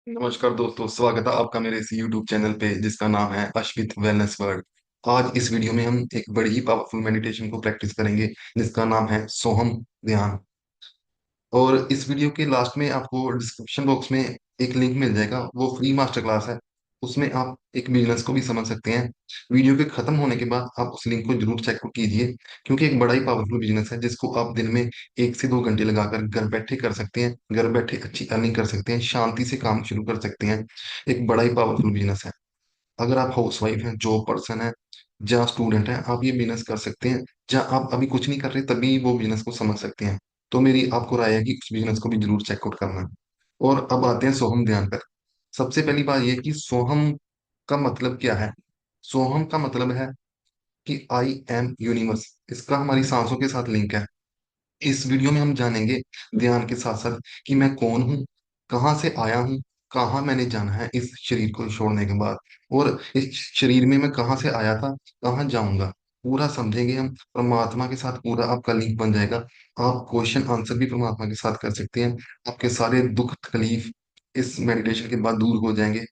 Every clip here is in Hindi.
नमस्कार दोस्तों, स्वागत है आपका मेरे इस YouTube चैनल पे जिसका नाम है अश्वित वेलनेस वर्ल्ड। आज इस वीडियो में हम एक बड़ी ही पावरफुल मेडिटेशन को प्रैक्टिस करेंगे जिसका नाम है सोहम ध्यान। और इस वीडियो के लास्ट में आपको डिस्क्रिप्शन बॉक्स में एक लिंक मिल जाएगा, वो फ्री मास्टर क्लास है। उसमें आप एक बिजनेस को भी समझ सकते हैं। वीडियो के खत्म होने के बाद आप उस लिंक को जरूर चेकआउट कीजिए, क्योंकि एक बड़ा ही पावरफुल बिजनेस है जिसको आप दिन में 1 से 2 घंटे लगाकर घर बैठे कर सकते हैं। घर बैठे अच्छी अर्निंग कर सकते हैं, शांति से काम शुरू कर सकते हैं। एक बड़ा ही पावरफुल बिजनेस है। अगर आप हाउस वाइफ हैं, जॉब पर्सन है, जहाँ स्टूडेंट हैं, आप ये बिजनेस कर सकते हैं। जहाँ आप अभी कुछ नहीं कर रहे तभी वो बिजनेस को समझ सकते हैं। तो मेरी आपको राय है कि उस बिजनेस को भी जरूर चेकआउट करना। और अब आते हैं सोहम ध्यान पर। सबसे पहली बात यह कि सोहम का मतलब क्या है। सोहम का मतलब है कि आई एम यूनिवर्स। इसका हमारी सांसों के साथ लिंक है। इस वीडियो में हम जानेंगे ध्यान के साथ साथ कि मैं कौन हूँ, कहाँ से आया हूँ, कहाँ मैंने जाना है इस शरीर को छोड़ने के बाद, और इस शरीर में मैं कहाँ से आया था, कहाँ जाऊंगा। पूरा समझेंगे हम। परमात्मा के साथ पूरा आपका लिंक बन जाएगा। आप क्वेश्चन आंसर भी परमात्मा के साथ कर सकते हैं। आपके सारे दुख तकलीफ इस मेडिटेशन के बाद दूर हो जाएंगे।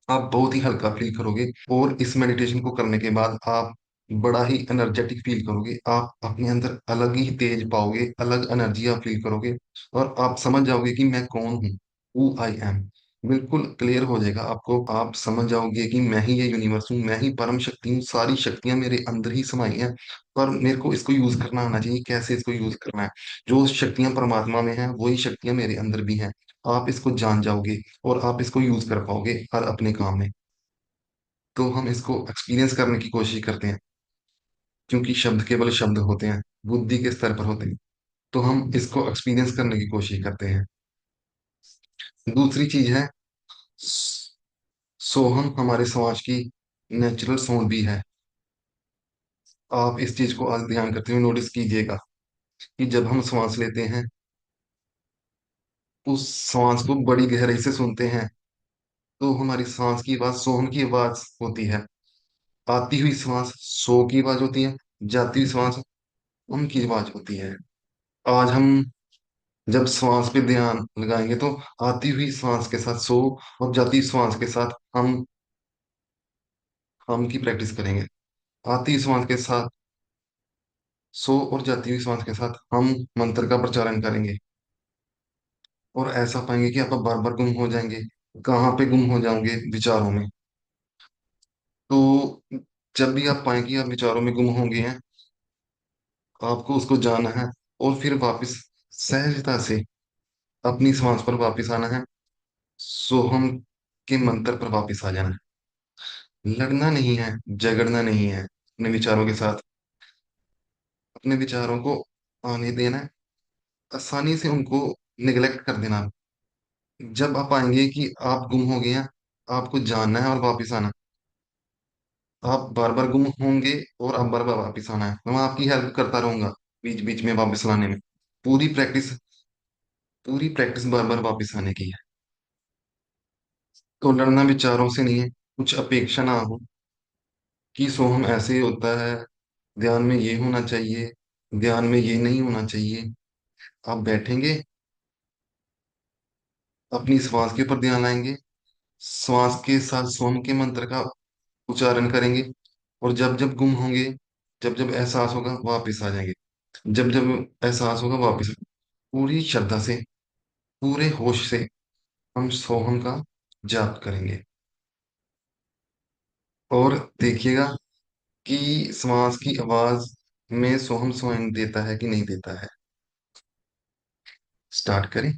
आप बहुत ही हल्का फील करोगे। और इस मेडिटेशन को करने के बाद आप बड़ा ही एनर्जेटिक फील करोगे। आप अपने अंदर अलग ही तेज पाओगे, अलग एनर्जी आप फील करोगे। और आप समझ जाओगे कि मैं कौन हूँ, हु आई एम। बिल्कुल क्लियर हो जाएगा आपको। आप समझ जाओगे कि मैं ही ये यूनिवर्स हूँ, मैं ही परम शक्ति हूँ, सारी शक्तियां मेरे अंदर ही समाई हैं। पर मेरे को इसको यूज करना आना चाहिए। कैसे इसको यूज करना है। जो शक्तियां परमात्मा में हैं वही शक्तियां मेरे अंदर भी हैं। आप इसको जान जाओगे और आप इसको यूज कर पाओगे हर अपने काम में। तो हम इसको एक्सपीरियंस करने की कोशिश करते हैं, क्योंकि शब्द केवल शब्द होते हैं, बुद्धि के स्तर पर होते हैं। तो हम इसको एक्सपीरियंस करने की कोशिश करते हैं। दूसरी चीज है, सोहम हमारे समाज की नेचुरल साउंड भी है। आप इस चीज को आज ध्यान करते हुए नोटिस कीजिएगा कि जब हम सांस लेते हैं, उस सांस को बड़ी गहराई से सुनते हैं, तो हमारी सांस की आवाज सोहम की आवाज होती है। आती हुई सांस सो की आवाज होती है, जाती हुई सांस उनकी आवाज होती है। आज हम जब श्वास पे ध्यान लगाएंगे तो आती हुई श्वास के साथ सो और जाती हुई श्वास के साथ हम की प्रैक्टिस करेंगे। आती हुई श्वास के साथ सो और जाती हुई श्वास के साथ हम मंत्र का प्रचारण करेंगे। और ऐसा पाएंगे कि आप बार बार गुम हो जाएंगे। कहाँ पे गुम हो जाओगे? विचारों में। तो जब भी आप पाएंगे आप विचारों में गुम होंगे हैं, आपको उसको जाना है और फिर वापस सहजता से अपनी श्वास पर वापस आना है। सोहम के मंत्र पर वापस आ जाना है। लड़ना नहीं है, झगड़ना नहीं है अपने विचारों के साथ। अपने विचारों को आने देना है, आसानी से उनको निगलेक्ट कर देना। जब आप आएंगे कि आप गुम हो गए हैं, आपको जानना है और वापस आना। आप बार बार गुम होंगे और आप बार बार वापस आना है। मैं आपकी हेल्प करता रहूंगा बीच बीच में वापस लाने में। पूरी प्रैक्टिस, पूरी प्रैक्टिस बार बार वापस आने की है। तो लड़ना विचारों से नहीं है। कुछ अपेक्षा ना हो कि सोहम ऐसे ही होता है, ध्यान में ये होना चाहिए, ध्यान में ये नहीं होना चाहिए। आप बैठेंगे, अपनी श्वास के ऊपर ध्यान लाएंगे, श्वास के साथ सोम के मंत्र का उच्चारण करेंगे। और जब जब गुम होंगे, जब जब एहसास होगा वापस आ जाएंगे। जब जब एहसास होगा वापस। पूरी श्रद्धा से, पूरे होश से हम सोहम का जाप करेंगे। और देखिएगा कि श्वास की आवाज में सोहम स्वयं देता है कि नहीं देता है। स्टार्ट करें।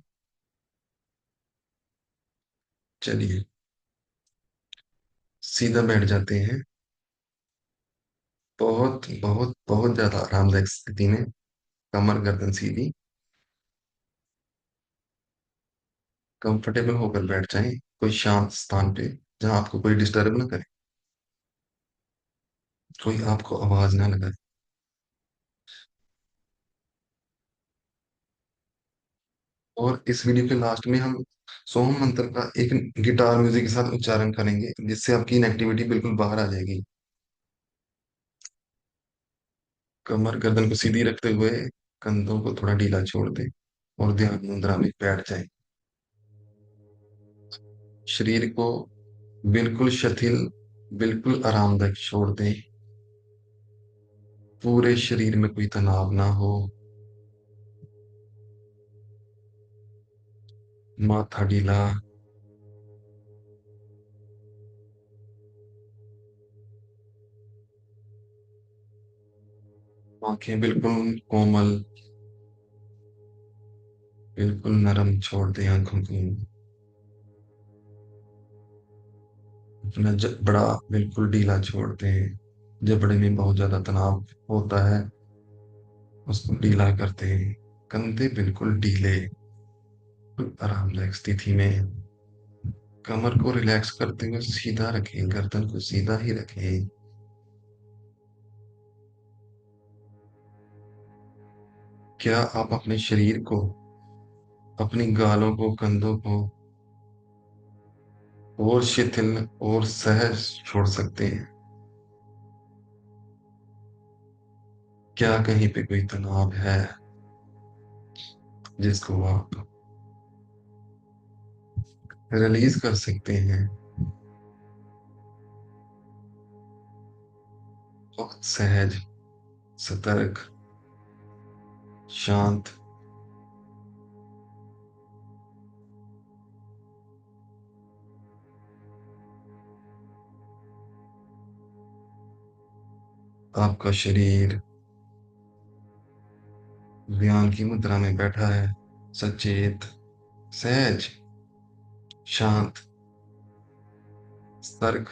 चलिए, सीधा बैठ जाते हैं। बहुत बहुत बहुत ज्यादा आरामदायक स्थिति में, कमर गर्दन सीधी, कंफर्टेबल होकर बैठ जाएं कोई शांत स्थान पे, जहां आपको कोई डिस्टर्ब ना करे, कोई आपको आवाज ना लगाए। और इस वीडियो के लास्ट में हम सोहम मंत्र का एक गिटार म्यूजिक के साथ उच्चारण करेंगे, जिससे आपकी इनएक्टिविटी बिल्कुल बाहर आ जाएगी। कमर गर्दन को सीधी रखते हुए कंधों को थोड़ा ढीला छोड़ दें और ध्यान मुद्रा में बैठ जाएं। शरीर को बिल्कुल शिथिल, बिल्कुल आरामदायक छोड़ दें। पूरे शरीर में कोई तनाव ना हो। माथा ढीला। आंखें बिल्कुल कोमल, बिल्कुल नरम छोड़ दें आंखों को। अपना जबड़ा बिल्कुल ढीला छोड़ दें। जबड़े में बहुत ज्यादा तनाव होता है, उसको ढीला कर दें। कंधे बिल्कुल ढीले, बिल्कुल आरामदायक स्थिति में। कमर को रिलैक्स करते हुए सीधा रखें, गर्दन को सीधा ही रखें। क्या आप अपने शरीर को, अपनी गालों को, कंधों को और शिथिल और सहज छोड़ सकते हैं? क्या कहीं पे कोई तनाव है जिसको आप रिलीज कर सकते हैं? बहुत सहज, सतर्क, शांत। आपका शरीर ध्यान की मुद्रा में बैठा है, सचेत, सहज, शांत, सतर्क।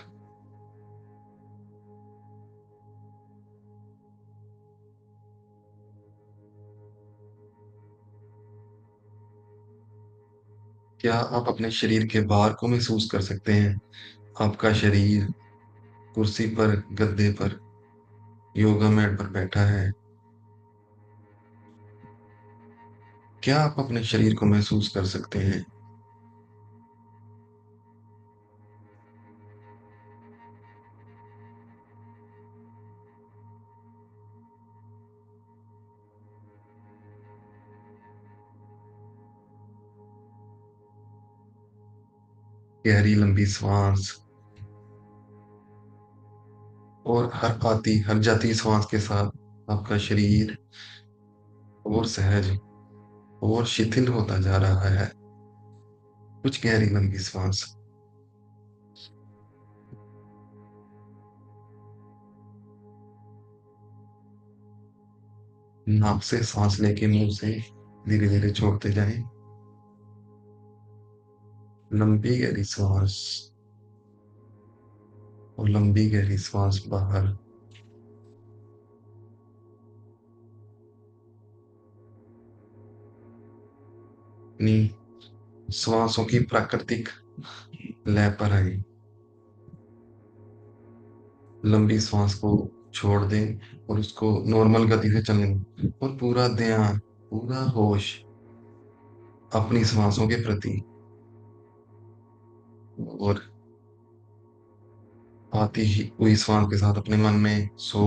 क्या आप अपने शरीर के भार को महसूस कर सकते हैं? आपका शरीर कुर्सी पर, गद्दे पर, योगा मैट पर बैठा है। क्या आप अपने शरीर को महसूस कर सकते हैं? गहरी लंबी सांस, और हर आती हर जाती सांस के साथ आपका शरीर और सहज और शिथिल होता जा रहा है। कुछ गहरी लंबी सांस। नाक से सांस लेके मुंह से धीरे धीरे छोड़ते जाएं। लंबी गहरी सांस, और लंबी गहरी सांस बाहर। अपनी श्वासों की प्राकृतिक लय पर आए। लंबी सांस को छोड़ दें और उसको नॉर्मल गति से चलने दें, और पूरा ध्यान, पूरा होश अपनी सांसों के प्रति। और आती ही हुई सांस के साथ अपने मन में सो,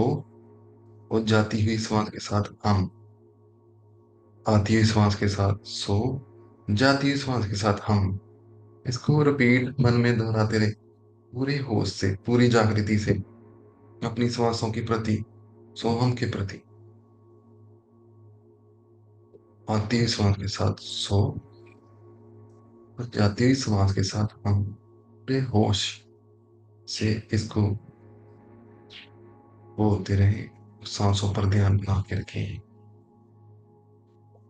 और जाती हुई सांस के साथ हम। आती हुई सांस के साथ सो, जाती हुई सांस के साथ हम। इसको रिपीट मन में दोहराते रहे, पूरे होश से, पूरी जागृति से, अपनी सांसों के प्रति, सोहम के प्रति। आती हुई सांस के साथ सो, और जाती हुई सांस के साथ हम। पूरे होश से इसको बोलते रहे। सांसों पर ध्यान बना के रखें।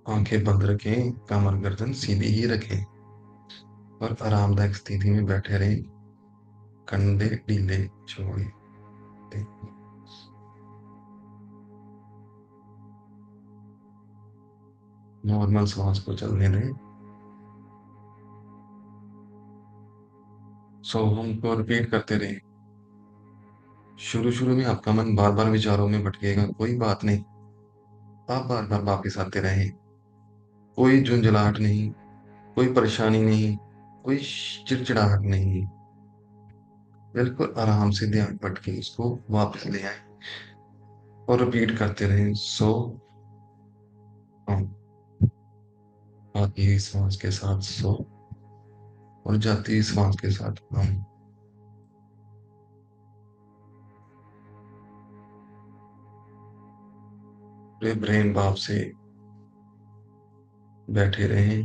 आंखें बंद रखें, कमर गर्दन सीधी ही रखें, और आरामदायक स्थिति में बैठे रहें। कंधे ढीले छोड़ दें। नॉर्मल सांस को चलने दें। सो हम को रिपीट करते रहें। शुरू शुरू में आपका मन बार बार विचारों में भटकेगा, कोई बात नहीं। आप बार बार वापिस आते रहें। कोई झुंझलाहट नहीं, कोई परेशानी नहीं, कोई चिड़चिड़ाहट नहीं। बिल्कुल आराम से ध्यान भटके उसको वापस ले आए, और रिपीट करते रहें। सो हम। आती हुई सांस के साथ सो, और जाती श्वास के साथ हम पूरे ब्रेन भाव से बैठे रहें।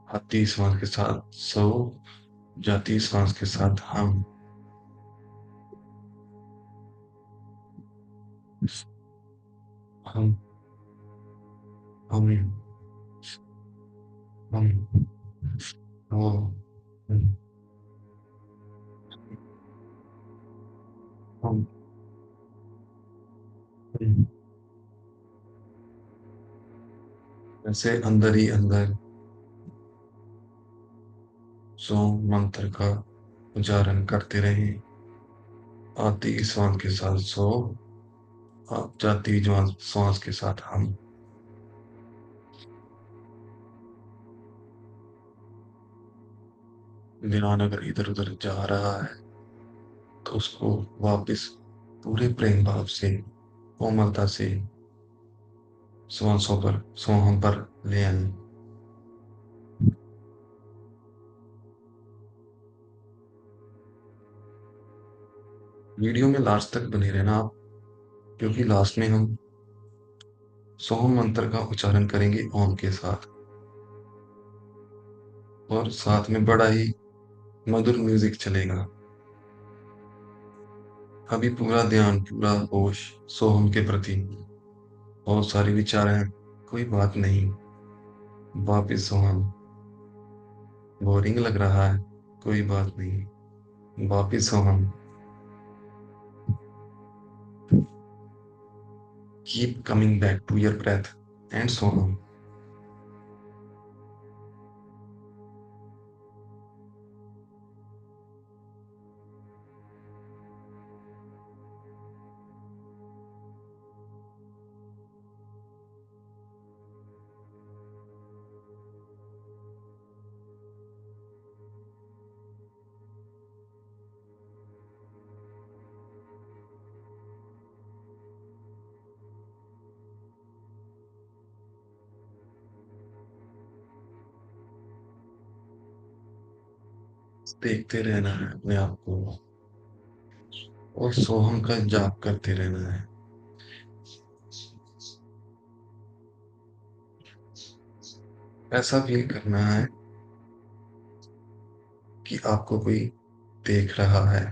आती श्वास के साथ सो, जाती श्वास के साथ हम हम हम वो हम हम हम। ऐसे अंदर ही अंदर सो मंत्र का उच्चारण करते रहें। आती श्वास के साथ सो, आप जाती श्वास के साथ हम। ध्यान अगर इधर उधर जा रहा है तो उसको वापस पूरे प्रेम भाव से, कोमलता से श्वासों पर, सोहम पर ले आए। वीडियो में लास्ट तक बने रहना आप, क्योंकि लास्ट में हम सोहम मंत्र का उच्चारण करेंगे ओम के साथ, और साथ में बड़ा ही मधुर म्यूजिक चलेगा। अभी पूरा ध्यान, पूरा होश सोहम के प्रति। बहुत सारे विचार हैं, कोई बात नहीं, वापिस सोहम। बोरिंग लग रहा है, कोई बात नहीं, वापिस सोहम। Keep coming back to your breath and सोहम। देखते रहना है अपने आप को, और सोहम का जाप करते रहना है। ऐसा फील करना है कि आपको कोई देख रहा है।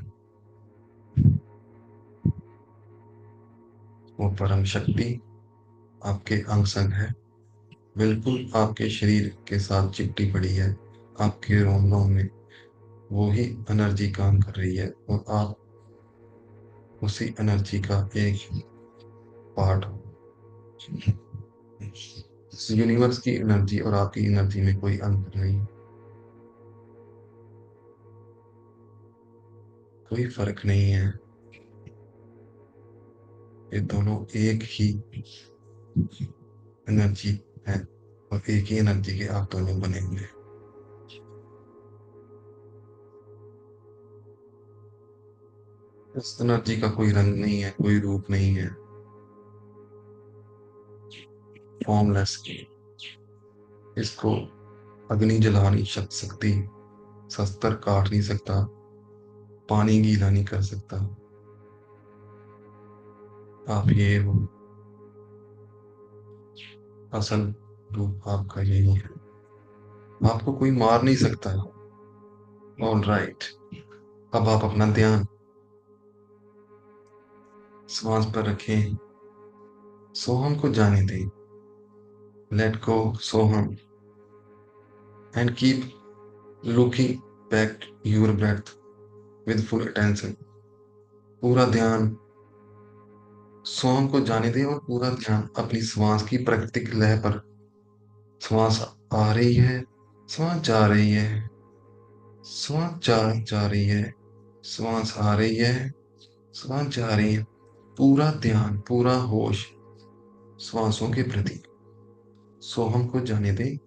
वो परम शक्ति आपके अंग संग है, बिल्कुल आपके शरीर के साथ चिपटी पड़ी है। आपके रोम रोम में वो ही एनर्जी काम कर रही है, और आप उसी एनर्जी का एक पार्ट हो। यूनिवर्स की एनर्जी और आपकी एनर्जी में कोई अंतर नहीं, कोई फर्क नहीं है। ये दोनों एक ही एनर्जी है, और एक ही एनर्जी के आप दोनों बने हुए हैं। इस एनर्जी का कोई रंग नहीं है, कोई रूप नहीं है, फॉर्मलेस। इसको अग्नि जला नहीं सकती, शस्त्र काट नहीं सकता, पानी गीला नहीं कर सकता। आप ये हो, असल रूप आपका यही है। आपको कोई मार नहीं सकता। ऑल राइट, अब आप अपना ध्यान श्वास पर रखें। सोहम को जाने दें। लेट गो सोहम, and keep looking back your breath with full attention. पूरा ध्यान सोहम को जाने दें, और पूरा ध्यान अपनी श्वास की प्राकृतिक लय पर। श्वास आ रही है, श्वास जा रही है, श्वास जा रही है, श्वास आ रही है, श्वास जा रही है। पूरा ध्यान, पूरा होश श्वासों के प्रति। सोहम को जाने दें,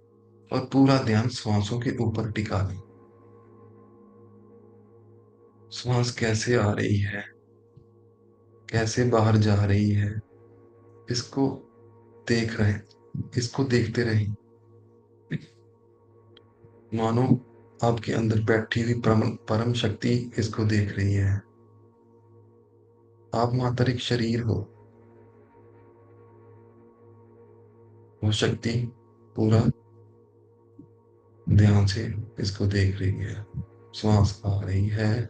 और पूरा ध्यान श्वासों के ऊपर टिका दें। श्वास कैसे आ रही है, कैसे बाहर जा रही है, इसको देख रहे हैं, इसको देखते रहें। मानो आपके अंदर बैठी हुई परम परम शक्ति इसको देख रही है। आप मात्र एक शरीर हो। वो शक्ति पूरा ध्यान से इसको देख रही है। श्वास आ रही है,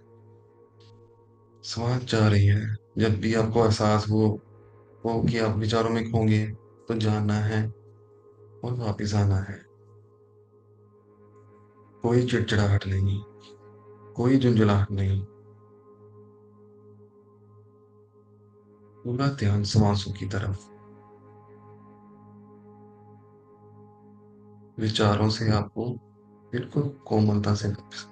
श्वास जा रही है। जब भी आपको एहसास हो कि आप विचारों में खोगे, तो जानना है और वापिस आना है। कोई चिड़चिड़ाहट नहीं, कोई झुंझलाहट नहीं। पूरा ध्यान श्वासों की तरफ। विचारों से आपको बिल्कुल कोमलता से अंदर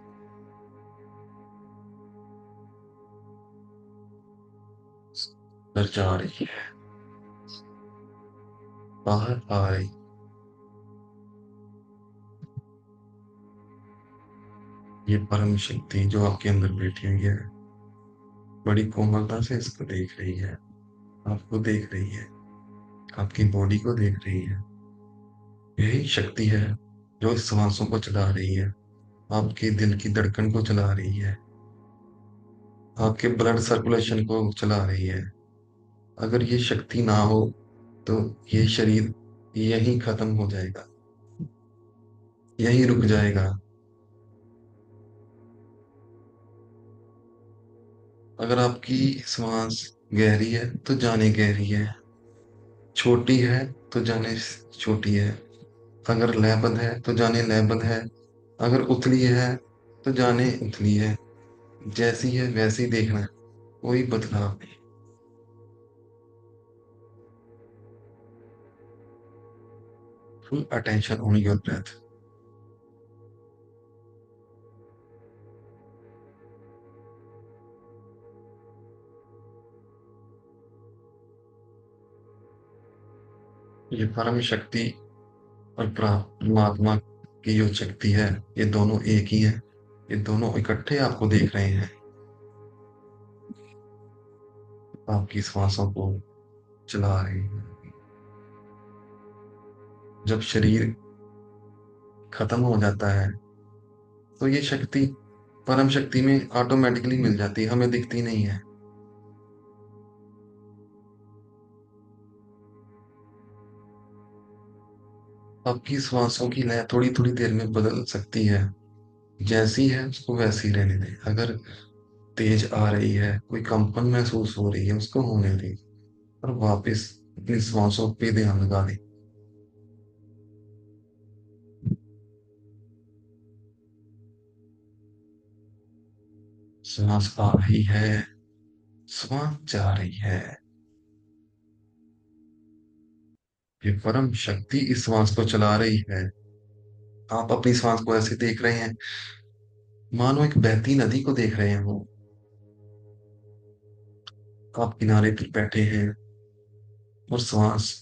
जा रही है, बाहर आ रही। ये परम शक्ति जो आपके अंदर बैठी हुई है, बड़ी कोमलता से इसको देख रही है। आपको देख रही है, आपकी बॉडी को देख रही है। यही शक्ति है जो इस सांसों को चला रही है, आपके दिल की धड़कन को चला रही है, आपके ब्लड सर्कुलेशन को चला रही है। अगर ये शक्ति ना हो तो ये शरीर यहीं खत्म हो जाएगा, यहीं रुक जाएगा। अगर आपकी सांस गहरी है तो जाने गहरी है, छोटी है तो जाने छोटी है। अगर लयबद्ध है तो जाने लयबद्ध है, अगर उथली है तो जाने उथली है। जैसी है वैसी देखना है, कोई बदलाव नहीं। Full attention on your breath. ये परम शक्ति और परमात्मा की जो शक्ति है, ये दोनों एक ही है। ये दोनों इकट्ठे आपको देख रहे हैं, आपकी सांसों को चला रहे हैं। जब शरीर खत्म हो जाता है तो ये शक्ति परम शक्ति में ऑटोमेटिकली मिल जाती है, हमें दिखती नहीं है। आपकी श्वासों की लय थोड़ी थोड़ी देर में बदल सकती है। जैसी है उसको वैसी रहने दें। अगर तेज आ रही है, कोई कंपन महसूस हो रही है, उसको होने दें और वापस अपनी श्वासों पे ध्यान लगा दें। सांस आ रही है, श्वास जा रही है। ये परम शक्ति इस श्वास को चला रही है। आप अपनी सांस को ऐसे देख रहे हैं, मानो एक बहती नदी को देख रहे हैं। वो आप किनारे पर बैठे हैं और सांस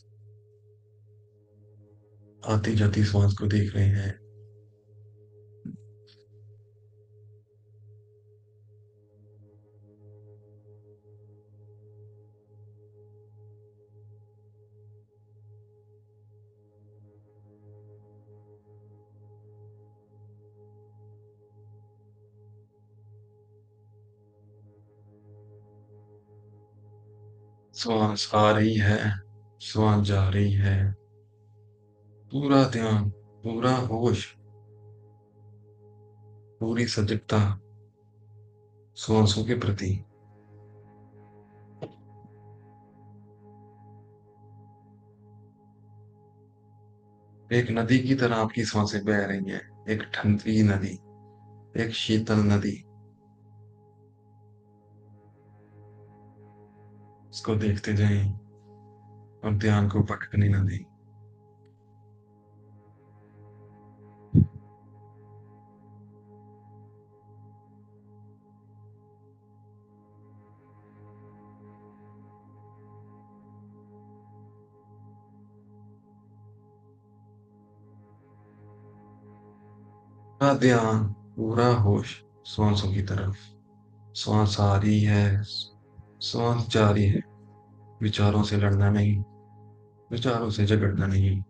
आती जाती श्वास को देख रहे हैं। श्वास आ रही है, श्वास जा रही है। पूरा ध्यान, पूरा होश, पूरी सजगता श्वासों के प्रति। एक नदी की तरह आपकी सांसें बह रही हैं, एक ठंडी नदी, एक शीतल नदी। इसको देखते जाएं और ध्यान को भटकने न दें। पूरा ध्यान, पूरा होश श्वासों की तरफ। श्वास आ रही है, श्वास जा रही है। विचारों से लड़ना नहीं, विचारों से झगड़ना नहीं।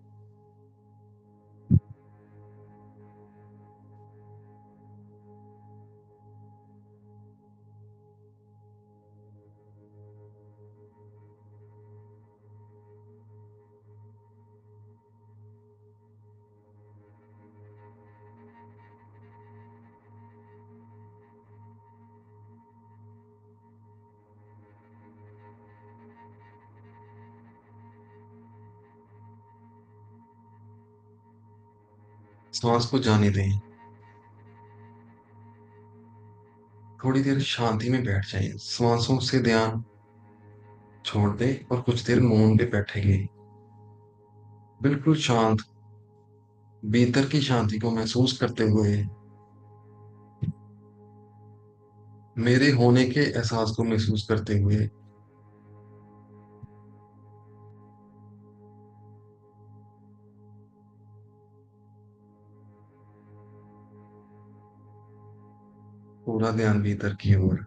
सांस को जाने दें। थोड़ी देर शांति में बैठ जाएं, सांसों से ध्यान छोड़ दें और कुछ देर मौन में बैठेंगे, बिल्कुल शांत, भीतर की शांति को महसूस करते हुए, मेरे होने के एहसास को महसूस करते हुए। पूरा ध्यान भीतर की ओर।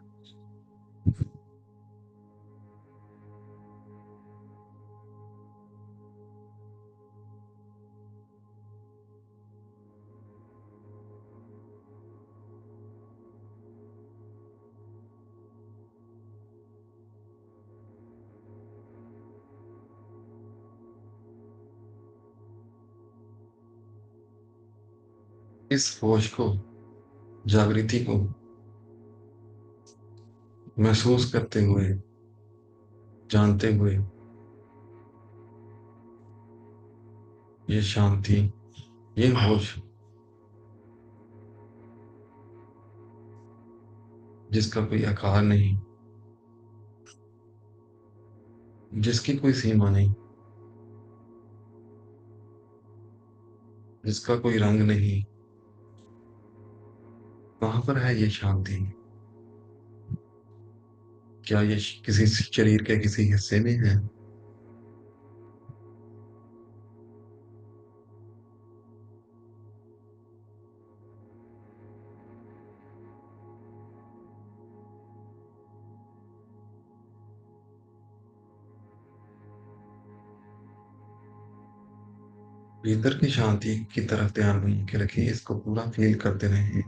इस होश को, जागृति को महसूस करते हुए, जानते हुए, ये शांति, ये होश, जिसका कोई आकार नहीं, जिसकी कोई सीमा नहीं, जिसका कोई रंग नहीं, कहाँ पर है ये शांति? क्या ये किसी शरीर के किसी हिस्से में है? भीतर की शांति की तरफ ध्यान बना के रखिए, इसको पूरा फील करते रहिए।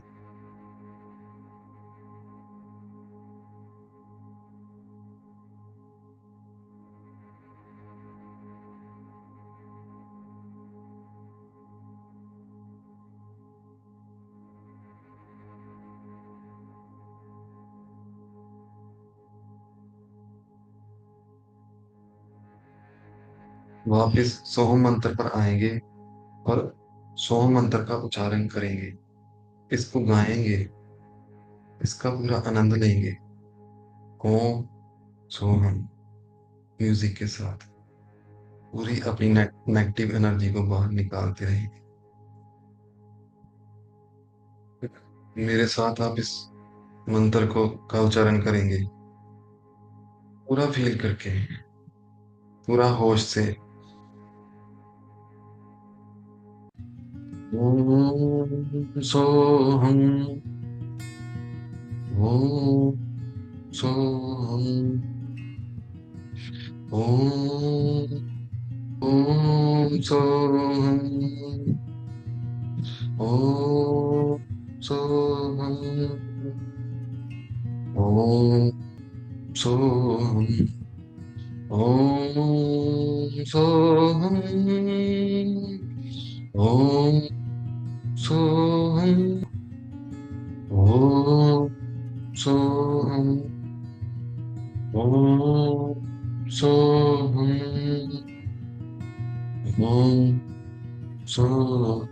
वापिस सोहम मंत्र पर आएंगे और सोहम मंत्र का उच्चारण करेंगे, इसको गाएंगे, इसका पूरा आनंद लेंगे। ओम सोहम, म्यूजिक के साथ पूरी अपनी नेगेटिव एनर्जी को बाहर निकालते रहेंगे। मेरे साथ आप इस मंत्र को का उच्चारण करेंगे, पूरा फील करके, पूरा होश से। ओम सोहम, ओम सोहम, ओम, ओम सोहम, ओम सोहम, ओम सोहम, ओम सोहम, ओम सोहम, ओम सोहम, ओम सोहम, ओम सोहम।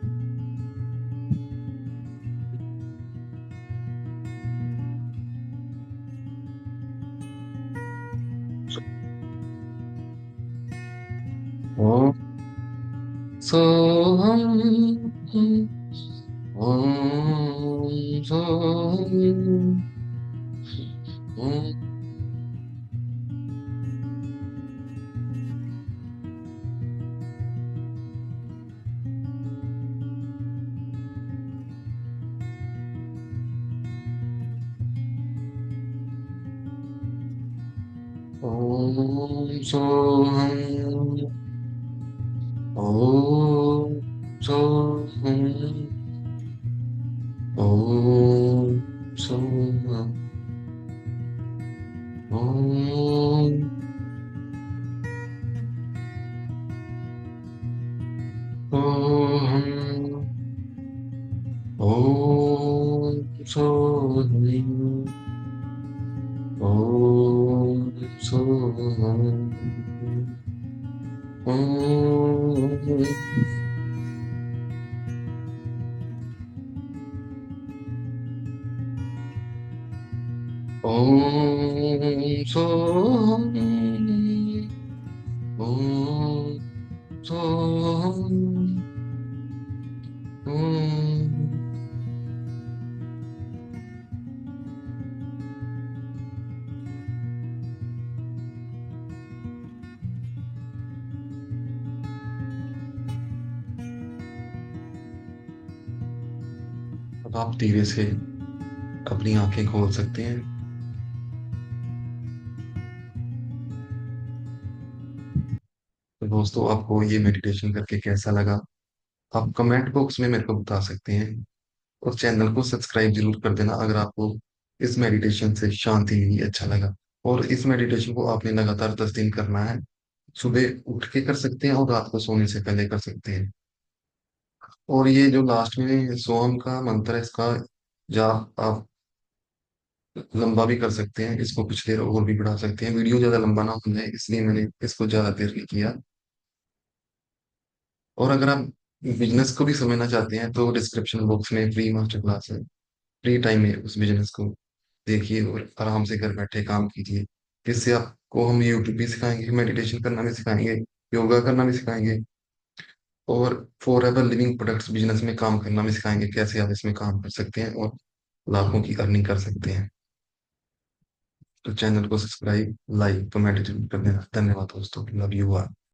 ओम सोहम, ओम सोहम, ओम, ओम सोहम, ओम सोहम, ओम सोहम, ओम सोहम, ओम सोहम, ओम सोहम, ओम ओम सोम, ओम सोम, ओम। अब आप धीरे से अपनी आंखें खोल सकते हैं। तो दोस्तों, आपको ये मेडिटेशन करके कैसा लगा? आप कमेंट बॉक्स में मेरे को बता सकते हैं। और चैनल को सब्सक्राइब जरूर कर देना अगर आपको इस मेडिटेशन से शांति मिली, अच्छा लगा। और इस मेडिटेशन को आपने लगातार 10 दिन करना है। सुबह उठ के कर सकते हैं और रात को सोने से पहले कर सकते हैं। और ये जो लास्ट में सोहम का मंत्र है, इसका जाप आप लंबा भी कर सकते हैं, इसको कुछ देर और भी बढ़ा सकते हैं। वीडियो ज्यादा लंबा ना हो जाए इसलिए मैंने इसको ज्यादा देर नहीं किया। और अगर आप बिजनेस को भी समझना चाहते हैं तो डिस्क्रिप्शन बॉक्स में फ्री मास्टर क्लास है। फ्री टाइम में उस बिजनेस को देखिए और आराम से घर बैठे काम कीजिए। इससे आपको हम यूट्यूब भी सिखाएंगे, मेडिटेशन करना भी सिखाएंगे, योगा करना भी सिखाएंगे, और for ever living products business में काम करना भी सिखाएंगे, कैसे आप इसमें काम कर सकते हैं और लाखों की अर्निंग कर सकते हैं। तो चैनल को सब्सक्राइब, लाइक, कमेंट जरूर कर देना। धन्यवाद दोस्तों, लव यू।